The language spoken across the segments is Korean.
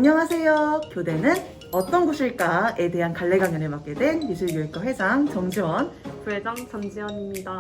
안녕하세요. 교대는 어떤 곳일까에 대한 갈래 강연을 맡게 된 미술교육과 회장 정지원. 부회장 전지현입니다.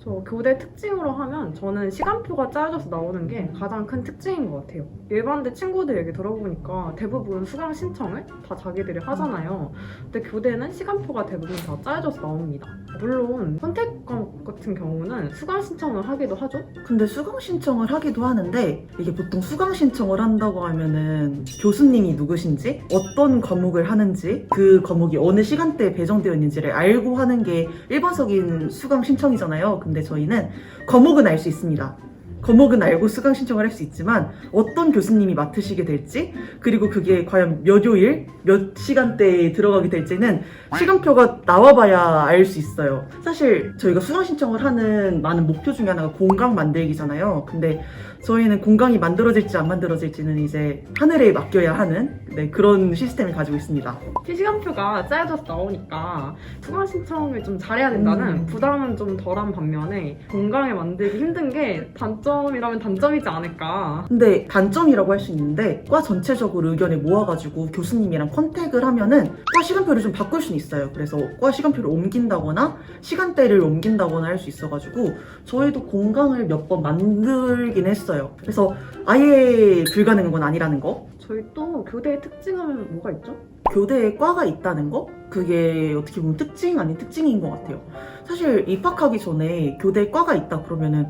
저 교대 특징으로 하면 저는 시간표가 짜여져서 나오는 게 가장 큰 특징인 것 같아요. 일반대 친구들 얘기 들어보니까 대부분 수강 신청을 다 자기들이 하잖아요. 근데 교대는 시간표가 대부분 다 짜여져서 나옵니다. 물론 선택 과목 같은 경우는 수강 신청을 하기도 하죠. 근데 수강 신청을 하기도 하는데 이게 보통 수강 신청을 한다고 하면은 교수님이 누구신지, 어떤 과목을 하는지, 그 과목이 어느 시간대에 배정되어 있는지를 알고 하는 게 일반적인 수강 신청이잖아요. 근데 저희는 과목은 알 수 있습니다. 과목은 알고 수강 신청을 할 수 있지만 어떤 교수님이 맡으시게 될지, 그리고 그게 과연 몇 요일, 몇 시간대에 들어가게 될지는 시간표가 나와봐야 알 수 있어요. 사실 저희가 수강 신청을 하는 많은 목표 중에 하나가 공강 만들기잖아요. 근데 저희는 공강이 만들어질지 안 만들어질지는 이제 하늘에 맡겨야 하는 그런 시스템을 가지고 있습니다. 시간표가 짜여져서 나오니까 수강 신청을 좀 잘해야 된다는 부담은 좀 덜한 반면에 공강을 만들기 힘든 게 단점이라면 단점이지 않을까. 근데 단점이라고 할 수 있는데 과 전체적으로 의견을 모아가지고 교수님이랑 컨택을 하면은 과 시간표를 좀 바꿀 수는 있어요. 그래서 과 시간표를 옮긴다거나 시간대를 옮긴다거나 할 수 있어가지고 저희도 공강을 몇 번 만들긴 했어요. 그래서 아예 불가능한 건 아니라는 거. 저희 또 교대의 특징은 뭐가 있죠? 교대에 과가 있다는 거? 그게 어떻게 보면 특징 아닌 특징인 것 같아요. 사실 입학하기 전에 교대에 과가 있다 그러면은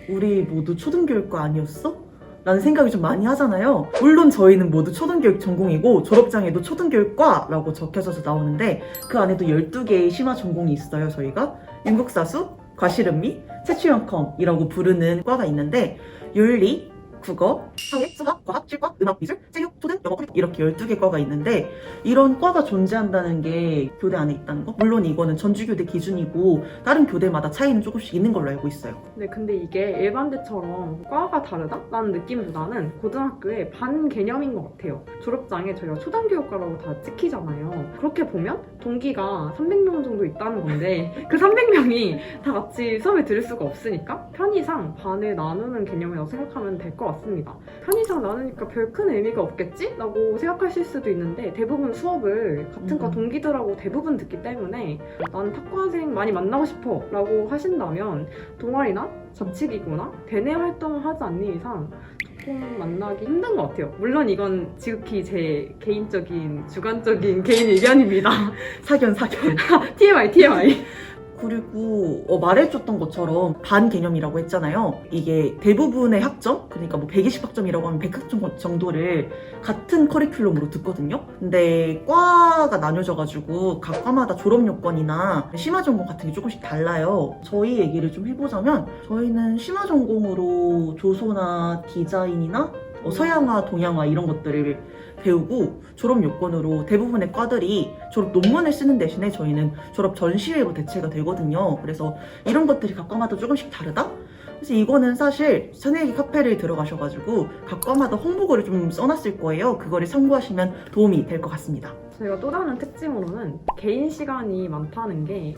우리 모두 초등교육과 아니었어? 라는 생각이 좀 많이 하잖아요. 물론 저희는 모두 초등교육 전공이고 졸업장에도 초등교육과라고 적혀져서 나오는데 그 안에도 12개의 심화 전공이 있어요. 저희가 윤국사수, 과실음미, 채취형컴이라고 부르는 과가 있는데 윤리, 국어, 사회, 수학, 과학, 실과, 음악, 미술, 체육, 초등, 영어, 이렇게 12개 과가 있는데 이런 과가 존재한다는 게 교대 안에 있다는 거? 물론 이거는 전주교대 기준이고 다른 교대마다 차이는 조금씩 있는 걸로 알고 있어요. 네, 근데 이게 일반대처럼 과가 다르다라는 느낌보다는 고등학교의 반 개념인 것 같아요. 졸업장에 저희가 초등교육과라고 다 찍히잖아요. 그렇게 보면 동기가 300명 정도 있다는 건데 그 300명이 다 같이 수업을 들을 수가 없으니까 편의상 반을 나누는 개념이라고 생각하면 될 것 같습니다. 편의상 나누니까 별 큰 의미가 없겠지? 라고 생각하실 수도 있는데 대부분 수업을 같은 과 동기들하고 대부분 듣기 때문에 난 탁과생 많이 만나고 싶어 라고 하신다면 동아리나 자치기구나 대내 활동을 하지 않는 이상 조금 만나기 힘든 것 같아요. 물론 이건 지극히 제 개인적인 주관적인 개인 의견입니다. 사견. TMI. 그리고 말해줬던 것처럼 반 개념이라고 했잖아요. 이게 대부분의 학점, 그러니까 뭐 120학점이라고 하면 100학점 정도를 같은 커리큘럼으로 듣거든요. 근데 과가 나뉘어져가지고 각 과마다 졸업 요건이나 심화 전공 같은 게 조금씩 달라요. 저희 얘기를 좀 해보자면 저희는 심화 전공으로 조소나 디자인이나 서양화, 동양화 이런 것들을 배우고 졸업 요건으로 대부분의 과들이 졸업 논문을 쓰는 대신에 저희는 졸업 전시회로 대체가 되거든요. 그래서 이런 것들이 각 과마다 조금씩 다르다? 그래서 이거는 사실 새내기 카페를 들어가셔가지고 각 과마다 홍보글을 좀 써놨을 거예요. 그거를 참고하시면 도움이 될 것 같습니다. 저희가 또 다른 특징으로는 개인 시간이 많다는 게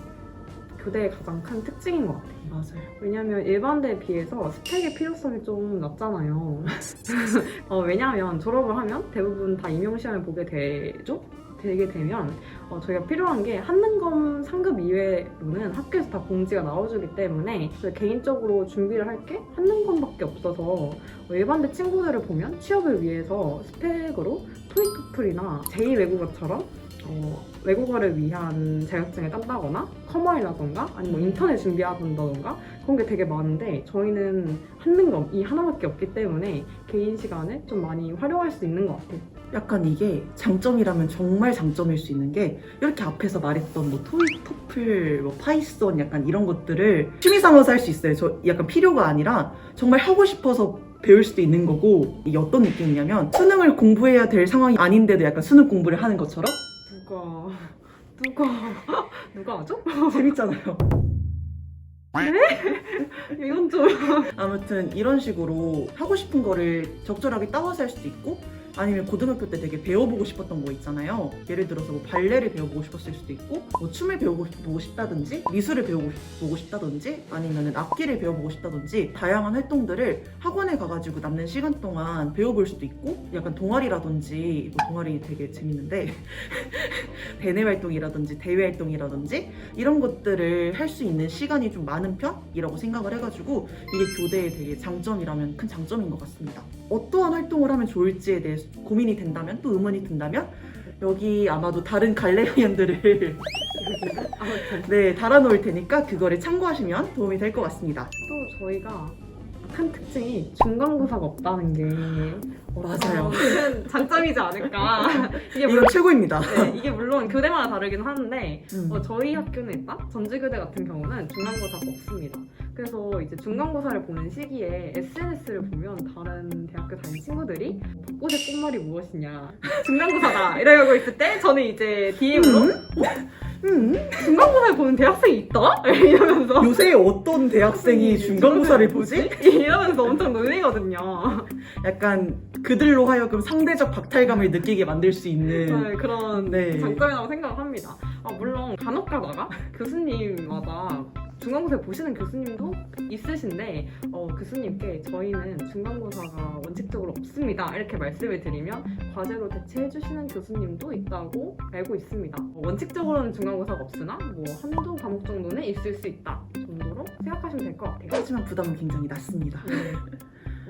교대의 가장 큰 특징인 것 같아요. 맞아요. 왜냐면 일반대에 비해서 스펙의 필요성이 좀 낮잖아요. 왜냐면 졸업을 하면 대부분 다 임용시험을 보게 되게 되면 저희가 필요한 게 한능검 상급 이외로는 학교에서 다 공지가 나와주기 때문에 개인적으로 준비를 할 게 한능검밖에 없어서 일반대 친구들을 보면 취업을 위해서 스펙으로 토익 토플이나 제2외국어처럼 외국어를 위한 자격증을 딴다거나 커머이라던가 아니면 인턴을 준비한다던가 그런 게 되게 많은데 저희는 한능검 이 하나밖에 없기 때문에 개인 시간을 좀 많이 활용할 수 있는 것 같아요. 약간 이게 장점이라면 정말 장점일 수 있는 게 이렇게 앞에서 말했던 뭐 토익, 토플, 뭐 파이썬 약간 이런 것들을 취미 삼아서 할 수 있어요. 저 약간 필요가 아니라 정말 하고 싶어서 배울 수도 있는 거고 이게 어떤 느낌이냐면 수능을 공부해야 될 상황이 아닌데도 약간 수능 공부를 하는 것처럼 누가 하죠? 재밌잖아요. 네? 이건 좀 아무튼 이런 식으로 하고 싶은 거를 적절하게 따와서 할 수도 있고 아니면 고등학교 때 되게 배워보고 싶었던 거 있잖아요. 예를 들어서 뭐 발레를 배워보고 싶었을 수도 있고, 뭐 춤을 배워보고 싶다든지, 미술을 배워보고 싶다든지, 아니면 악기를 배워보고 싶다든지, 다양한 활동들을 학원에 가가지고 남는 시간 동안 배워볼 수도 있고, 약간 동아리라든지, 뭐 동아리 되게 재밌는데 대내 활동이라든지 대외 활동이라든지 이런 것들을 할 수 있는 시간이 좀 많은 편이라고 생각을 해가지고 이게 교대의 되게 장점이라면 큰 장점인 것 같습니다. 어떠한 활동을 하면 좋을지에 대해서 고민이 된다면, 또 의문이 든다면 여기 아마도 다른 갈래견들을 네, 달아놓을 테니까 그거를 참고하시면 도움이 될 것 같습니다. 또 저희가 큰 특징이 중간고사가 없다는 게 맞아요. 큰 장점이지 않을까. 이게 이건 최고입니다. 네, 이게 물론 교대마다 다르긴 하는데 음. 저희 학교는 일단 전주교대 같은 경우는 중간고사가 없습니다. 그래서 이제 중간고사를 보는 시기에 SNS를 보면 다른 대학교 다닌 친구들이 벚꽃의 꽃말이 무엇이냐 중간고사다 이러고 있을 때 저는 이제 DM으로 중간고사를 보는 대학생이 있다? 이러면서 요새 어떤 대학생이 중간고사를 보지? 이러면서 엄청 놀리거든요. 약간 그들로 하여금 상대적 박탈감을 느끼게 만들 수 있는 네, 그런 네. 장점이라고 생각합니다. 물론 간혹 가다가 교수님마다 중간고사 보시는 교수님도 있으신데 교수님께 저희는 중간고사가 원칙적으로 없습니다 이렇게 말씀을 드리면 과제로 대체해주시는 교수님도 있다고 알고 있습니다. 원칙적으로는 중간고사가 없으나 뭐 한두 과목 정도는 있을 수 있다 정도로 생각하시면 될 것 같아요. 하지만 부담은 굉장히 낮습니다. 네,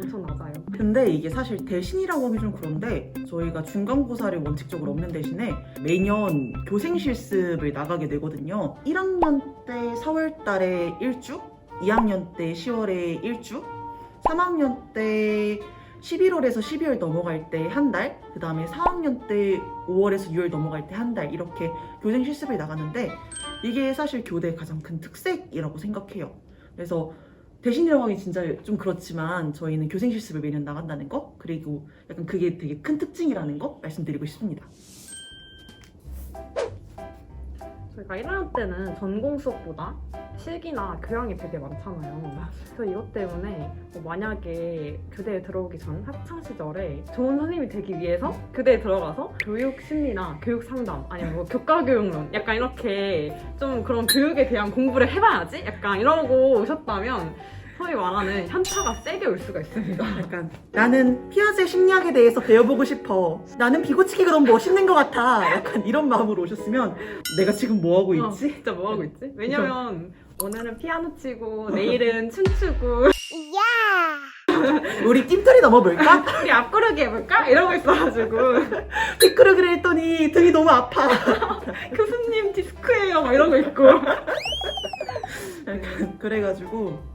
엄청 낮아요. 근데 이게 사실 대신이라고 하기 좀 그런데 저희가 중간고사를 원칙적으로 없는 대신에 매년 교생 실습을 나가게 되거든요. 1학년 때 4월 달에 1주, 2학년 때 10월에 1주, 3학년 때 11월에서 12월 넘어갈 때 한 달, 그 다음에 4학년 때 5월에서 6월 넘어갈 때 한 달 이렇게 교생 실습을 나가는데 이게 사실 교대의 가장 큰 특색이라고 생각해요. 그래서 대신이라고 하기 진짜 좀 그렇지만 저희는 교생 실습을 매년 나간다는 거, 그리고 약간 그게 되게 큰 특징이라는 거 말씀드리고 싶습니다. 저희가 1학년 때는 전공 수업보다 실기나 교양이 되게 많잖아요. 그래서 이것 때문에 만약에 교대에 들어오기 전 학창시절에 좋은 선생님이 되기 위해서 교대에 들어가서 교육 심리나 교육 상담 아니면 뭐 교과 교육론 약간 이렇게 좀 그런 교육에 대한 공부를 해봐야지 약간 이러고 오셨다면 소위 말하는 현타가 세게 올 수가 있습니다. 약간 나는 피아제 심리학에 대해서 배워보고 싶어. 나는 비고치기가 너무 멋있는 것 같아. 약간 이런 마음으로 오셨으면 내가 지금 뭐하고 있지? 진짜 뭐하고 있지? 왜냐면 오늘은 피아노 치고 내일은 춤추고 우리 찜틀이 넘어볼까? 우리 앞구르기 해볼까? 이러고 있어가지고 피크르기를 했더니 등이 너무 아파. 교수님 디스크예요 막 이런 거 있고 약간 그래가지고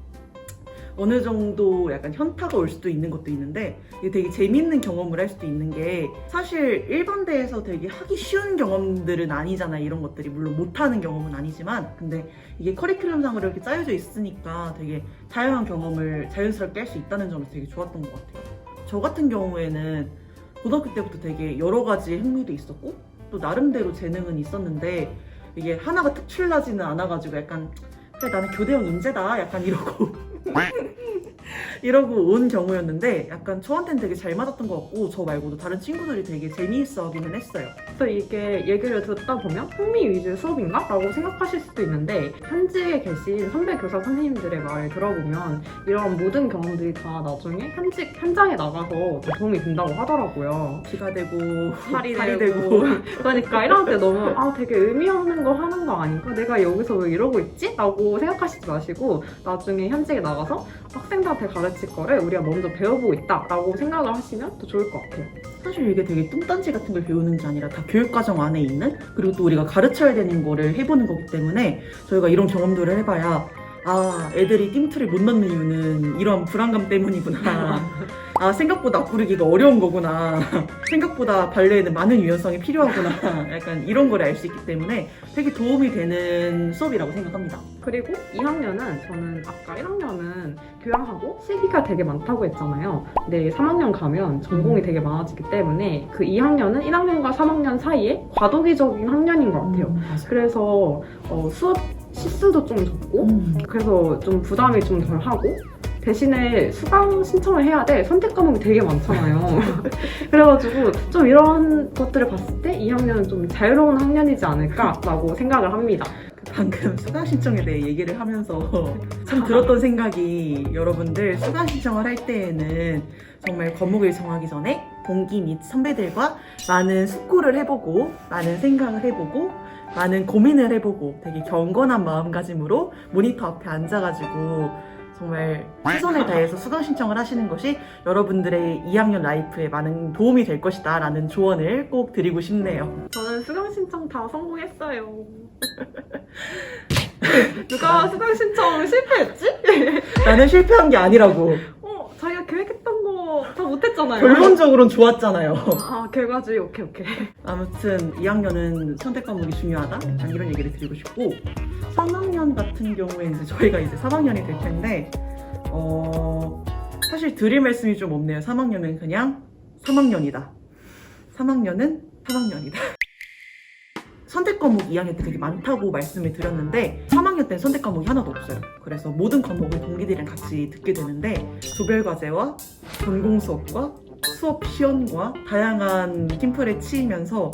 어느 정도 약간 현타가 올 수도 있는 것도 있는데 이게 되게 재밌는 경험을 할 수도 있는 게 사실 일반대에서 되게 하기 쉬운 경험들은 아니잖아요. 이런 것들이 물론 못하는 경험은 아니지만 근데 이게 커리큘럼상으로 이렇게 짜여져 있으니까 되게 다양한 경험을 자연스럽게 할 수 있다는 점이 되게 좋았던 것 같아요. 저 같은 경우에는 고등학교 때부터 되게 여러 가지 흥미도 있었고 또 나름대로 재능은 있었는데 이게 하나가 특출나지는 않아가지고 약간 그래 나는 교대형 인재다 약간 이러고 온 경우였는데 약간 저한테는 되게 잘 맞았던 것 같고 저 말고도 다른 친구들이 되게 재미있어 하기는 했어요. 그래서 이게 얘기를 듣다 보면 흥미 위주 수업인가? 라고 생각하실 수도 있는데 현직에 계신 선배 교사 선생님들의 말을 들어보면 이런 모든 경험들이 다 나중에 현장에 나가서 도움이 된다고 하더라고요. 기가 되고 살이 살이 되고 그러니까 이럴 때 너무 되게 의미 없는 거 하는 거 아닌가? 내가 여기서 왜 이러고 있지? 라고 생각하시지 마시고 나중에 현직에 나가서 학생들한테 가르칠 거를 우리가 먼저 배워보고 있다 라고 생각을 하시면 더 좋을 것 같아요. 사실 이게 되게 뚱딴지 같은 걸 배우는 게 아니라 다 교육과정 안에 있는 그리고 또 우리가 가르쳐야 되는 거를 해보는 거기 때문에 저희가 이런 경험들을 해봐야 애들이 띵트를 못 넣는 이유는 이런 불안감 때문이구나. 생각보다 앞구르기가 어려운 거구나. 생각보다 발레에는 많은 유연성이 필요하구나. 약간 이런 걸 알 수 있기 때문에 되게 도움이 되는 수업이라고 생각합니다. 그리고 2학년은 저는 아까 1학년은 교양하고 실기가 되게 많다고 했잖아요. 근데 3학년 가면 전공이 되게 많아지기 때문에 그 2학년은 1학년과 3학년 사이에 과도기적인 학년인 것 같아요. 그래서 수업 실수도 좀 적고 그래서 좀 부담이 좀 덜 하고 대신에 수강 신청을 해야 돼. 선택 과목이 되게 많잖아요. 그래가지고 좀 이런 것들을 봤을 때 2학년은 좀 자유로운 학년이지 않을까라고 생각을 합니다. 방금 수강 신청에 대해 얘기를 하면서 참 들었던 생각이, 여러분들 수강 신청을 할 때에는 정말 과목을 정하기 전에 동기 및 선배들과 많은 숙고를 해보고, 많은 생각을 해보고, 많은 고민을 해보고, 되게 경건한 마음가짐으로 모니터 앞에 앉아가지고 정말 최선을 다해서 수강 신청을 하시는 것이 여러분들의 2학년 라이프에 많은 도움이 될 것이다 라는 조언을 꼭 드리고 싶네요. 저는 수강 신청 다 성공했어요. 누가 수강 신청 실패했지? 나는 실패한 게 아니라고. 자기가 계획했던 거 다 못했잖아요. 결론적으로는 좋았잖아요. 아, 결과주의. 오케이. 아무튼 2학년은 선택 과목이 중요하다? 약간 이런 얘기를 드리고 싶고, 3학년 같은 경우에 이제 저희가 이제 3학년이 될 텐데, 사실 드릴 말씀이 좀 없네요. 3학년은 그냥 3학년이다. 3학년은 3학년이다. 선택 과목이 2학년 때 되게 많다고 말씀을 드렸는데 3학년 때는 선택 과목이 하나도 없어요. 그래서 모든 과목을 동기들이랑 같이 듣게 되는데 조별 과제와 전공 수업과 수업 시연과 다양한 팀플에 치이면서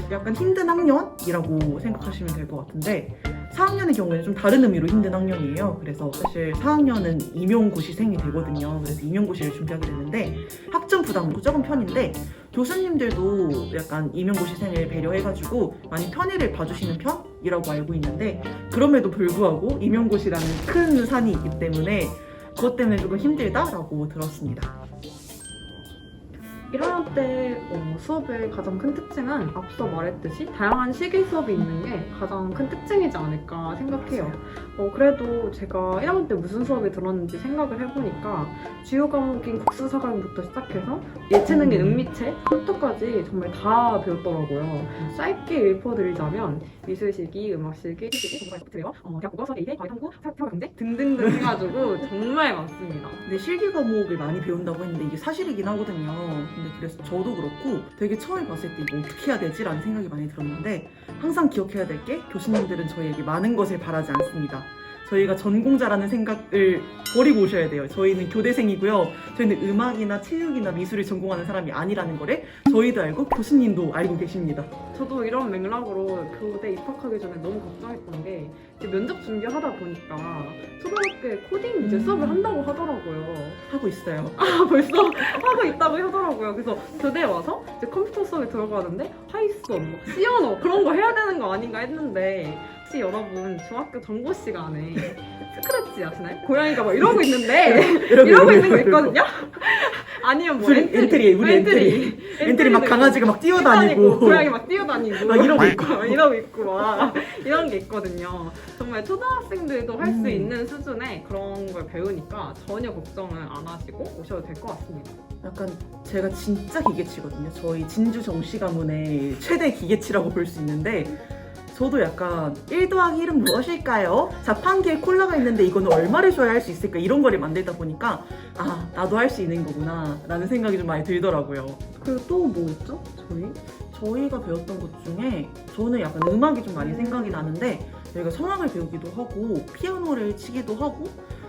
약간 힘든 학년이라고 생각하시면 될 것 같은데, 4학년의 경우에는 좀 다른 의미로 힘든 학년이에요. 그래서 사실 4학년은 임용고시생이 되거든요. 그래서 임용고시를 준비하게 되는데 학점 부담도 적은 편인데, 교수님들도 약간 임용고시생을 배려해가지고 많이 편의를 봐주시는 편이라고 알고 있는데, 그럼에도 불구하고 임용고시라는 큰 산이 있기 때문에 그것 때문에 조금 힘들다라고 들었습니다. 1학년 때 수업의 가장 큰 특징은 앞서 말했듯이 다양한 시기 수업이 있는 게 가장 큰 특징이지 않을까 생각해요. 그래도 제가 1학년 때 무슨 수업이 들었는지 생각을 해보니까 주요 과목인 국수사과부터 시작해서 예체능의 음미체, 컴퓨터까지 정말 다 배웠더라고요. 짧게 읊어드리자면 미술실기, 음악실기, 필기실기, 정보과학, 대학 국어, 서대, 이대, 과외, 탐구, 사회 경제 등등등 해가지고 정말 많습니다. 근데 실기 과목을 많이 배운다고 했는데 이게 사실이긴 하거든요. 근데 그래서 저도 그렇고 되게 처음에 봤을 때 이거 어떻게 해야 되지? 라는 생각이 많이 들었는데, 항상 기억해야 될 게 교수님들은 저희에게 많은 것을 바라지 않습니다. 저희가 전공자라는 생각을 버리고 오셔야 돼요. 저희는 교대생이고요. 저희는 음악이나 체육이나 미술을 전공하는 사람이 아니라는 거를 저희도 알고 교수님도 알고 계십니다. 저도 이런 맥락으로 교대 입학하기 전에 너무 걱정했던 게, 이제 면접 준비하다 보니까 초등학교에 코딩 이제 수업을 한다고 하더라고요. 하고 있어요. 벌써 하고 있다고 하더라고요. 그래서 교대에 와서 이제 컴퓨터 수업에 들어가는데 파이썬, C 언어 그런 거 해야 되는 거 아닌가 했는데, 혹시 여러분 중학교 정보 시간에 스크래치 아시나요? 고양이가 막 이러고 있는데 이러고 있는 거 있거든요? 아니면 뭐 엔트리 막 강아지가 막 뛰어다니고 고양이 막 뛰어다니고 막 이러고 있고 이러고 있고 막 이런 게 있거든요. 정말 초등학생들도 할 수 있는 수준의 그런 걸 배우니까 전혀 걱정을 안 하시고 오셔도 될 것 같습니다. 약간 제가 진짜 기계치거든요. 저희 진주 정시 가문의 최대 기계치라고 볼 수 있는데, 저도 약간 1 더하기 1은 무엇일까요? 자판기에 콜라가 있는데 이거는 얼마를 줘야 할 수 있을까? 이런 거를 만들다 보니까 아, 나도 할 수 있는 거구나 라는 생각이 좀 많이 들더라고요. 그리고 또 뭐 있죠? 저희가 배웠던 것 중에 저는 약간 음악이 좀 많이 생각이 나는데, 저희가 성악을 배우기도 하고 피아노를 치기도 하고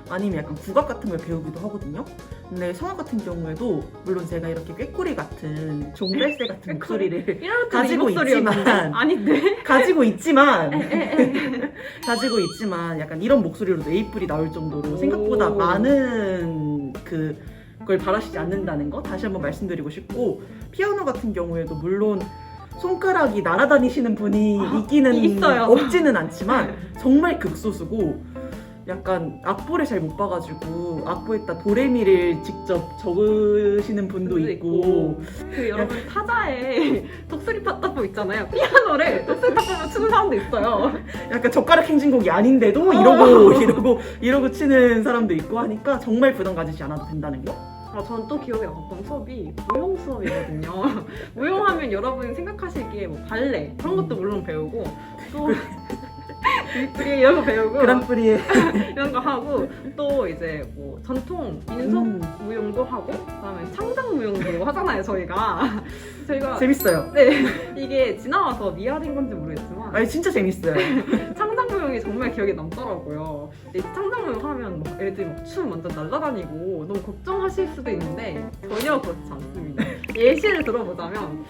아니면 약간 국악 같은 걸 배우기도 하거든요. 근데 성악 같은 경우에도 물론 제가 이렇게 꾀꼬리 같은 종별새 같은 목소리를 가지고 있지만 가지고 있지만 약간 이런 목소리로 네이플이 나올 정도로 생각보다 많은 그걸 바라시지 않는다는 거 다시 한번 말씀드리고 싶고, 피아노 같은 경우에도 물론 손가락이 날아다니시는 분이 있기는 있어요. 없지는 않지만 정말 극소수고, 약간 악보를 잘 못 봐가지고 악보에다 도레미를 직접 적으시는 분도 있고, 그 여러분 타자에 독수리 팥다포 있잖아요. 피아노를 독수리 팥다포로 치는 사람도 있어요. 약간 젓가락 행진곡이 아닌데도 이러고 치는 사람도 있고 하니까 정말 부담 가지지 않아도 된다는 거. 저는 또 기억에 남았던 수업이 무용 수업이거든요. 무용하면 여러분이 생각하시기에 뭐 발레 그런 것도 물론 배우고 또 빅프리 이런 거 배우고 그랑프리에 이런 거 하고, 또 이제 뭐 전통 민속 무용도 하고, 그다음에 창작 무용도 하잖아요. 저희가 재밌어요. 네, 이게 지나와서 미아인 건지 모르겠지만 아니 진짜 재밌어요. 창작 창작무용이 정말 기억에 남더라고요. 이 창작무용 하면 막 애들이 막 춤 완전 날아다니고 너무 걱정하실 수도 있는데 전혀 그렇지 않습니다. 예시를 들어보자면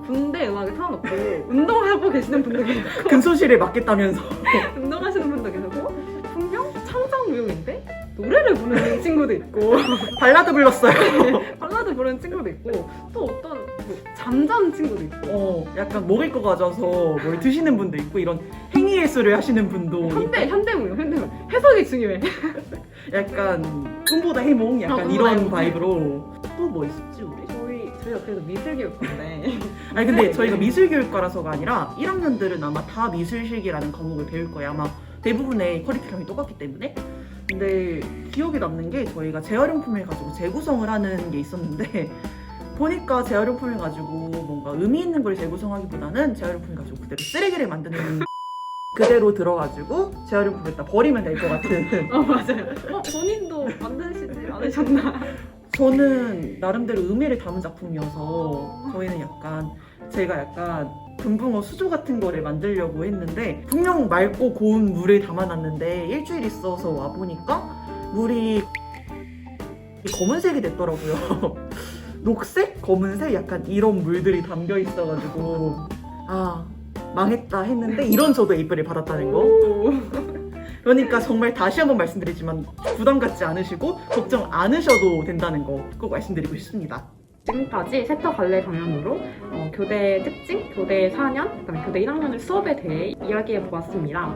군대 음악을 틀어놓고 운동하고 계시는 분도 계시고 근소실에 맞겠다면서. 운동하시는 분도 계시고 분명 창작무용인데 노래를 부르는 친구도 있고 발라드 불렀어요. 발라드 부르는 친구도 있고 또 어떤 뭐 잠자는 친구도 있고 약간 먹을 거 가져와서 뭘 드시는 분도 있고 이런 행위 예술을 하시는 분도 현대무용 해석이 중요해. 약간 꿈보다 해몽 약간 꿈보다 이런 해몽. 바이브로. 또 뭐 있었지 우리? 저희가 그래도 미술교육과인데 아니 근데 저희가 미술교육과라서가 아니라 1학년들은 아마 다 미술실기라는 과목을 배울 거예요. 아마 대부분의 커리큘럼이 똑같기 때문에. 근데 기억에 남는 게 저희가 재활용품을 가지고 재구성을 하는 게 있었는데 보니까 재활용품을 가지고 뭔가 의미 있는 걸 재구성하기보다는 재활용품을 가지고 그대로 쓰레기를 만드는 그대로 들어가지고 재활용품을 다 버리면 될 것 같은. 맞아요. 본인도 만드시지 않으셨나? 저는 나름대로 의미를 담은 작품이어서 저희는 제가 약간 금붕어 수조 같은 거를 만들려고 했는데 분명 맑고 고운 물을 담아놨는데 일주일 있어서 와보니까 물이 검은색이 됐더라고요. 녹색? 검은색? 약간 이런 물들이 담겨 있어가지고 아 망했다 했는데 이런 저도 에이프를 받았다는 거. 그러니까 정말 다시 한번 말씀드리지만 부담 갖지 않으시고 걱정 안 하셔도 된다는 거 꼭 말씀드리고 싶습니다. 지금까지 세터 발레 강연으로 교대 특징, 교대 4년, 그다음에 교대 1학년의 수업에 대해 이야기해 보았습니다.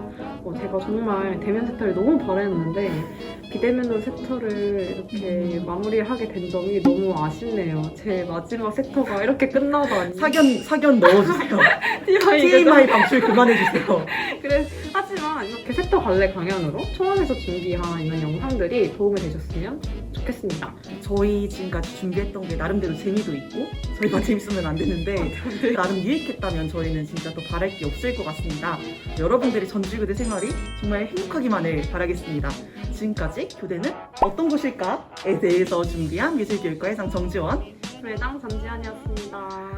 제가 정말 대면 세터를 너무 바랬는데 비대면으로 세터를 이렇게 마무리하게 된 점이 너무 아쉽네요. 제 마지막 세터가 이렇게 끝나다니. 사견 넣어주세요. TMI 방출 그만해주세요. 하지만 이렇게 세터 발레 강연으로 초원에서 준비한 이런 영상들이 도움이 되셨으면 좋겠습니다. 저희 지금까지 준비했던 게 나름대로 재미도 있고 저희가 재밌으면 안 되는데 나름 유익했다면 저희는 진짜 또 바랄 게 없을 것 같습니다. 여러분들의 전주교대 생활이 정말 행복하기만을 바라겠습니다. 지금까지 교대는 어떤 곳일까에 대해서 준비한 미술교육과 해상 정지원 회장 전지현이었습니다.